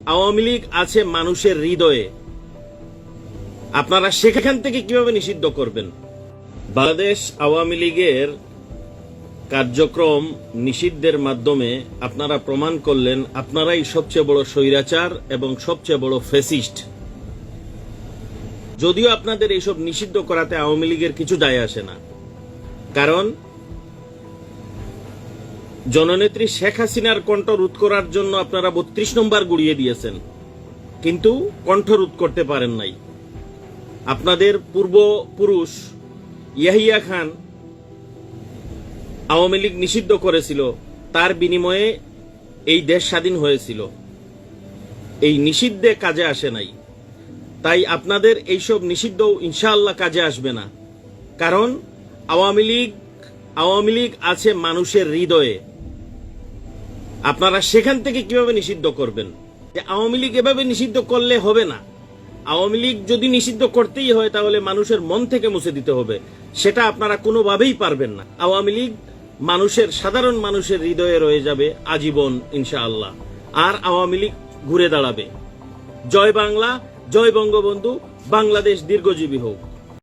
আওয়ামী লীগ আছে মানুষের হৃদয়ে, আপনারা সেখান থেকে কিভাবে নিষিদ্ধ করবেন? বাংলাদেশ আওয়ামী লীগের কার্যক্রম নিষিদ্ধের মাধ্যমে আপনারা প্রমাণ করলেন আপনারাই সবচেয়ে বড় স্বৈরাচার এবং সবচেয়ে বড় ফ্যাসিস্ট। যদিও আপনাদের এইসব নিষিদ্ধ করাতে আওয়ামী লীগের কিছু যায় আসে না, কারণ জননেত্রী শেখ হাসিনার কণ্ঠ রোধ করার জন্য আপনারা ৩২ নম্বর গুড়িয়ে দিয়েছেন, কিন্তু কণ্ঠ রোধ করতে পারেন নাই। আপনাদের পূর্বপুরুষ ইয়াহিয়া খান আওয়ামী লীগ নিষিদ্ধ করেছিল, তার বিনিময়ে এই দেশ স্বাধীন হয়েছিল। এই নিষিদ্ধে কাজে আসে নাই, তাই আপনাদের এইসব নিষিদ্ধ ইনশাআল্লাহ কাজে আসবে না, কারণ আওয়ামী লীগ আছে মানুষের হৃদয়ে। আপনারা সেখান থেকে কিভাবে নিষিদ্ধ করবেন? যে আওয়ামী লীগ এভাবে নিষিদ্ধ করলে হবে না। আওয়ামী লীগ যদি নিষিদ্ধ করতেই হয় তাহলে মানুষের মন থেকে মুছে দিতে হবে, সেটা আপনারা কোনোভাবেই পারবেন না। আওয়ামী লীগ সাধারণ মানুষের হৃদয়ে রয়ে যাবে আজীবন ইনশাআল্লাহ, আর আওয়ামী লীগ ঘুরে দাঁড়াবে। জয় বাংলা, জয় বঙ্গবন্ধু, বাংলাদেশ দীর্ঘজীবী হোক।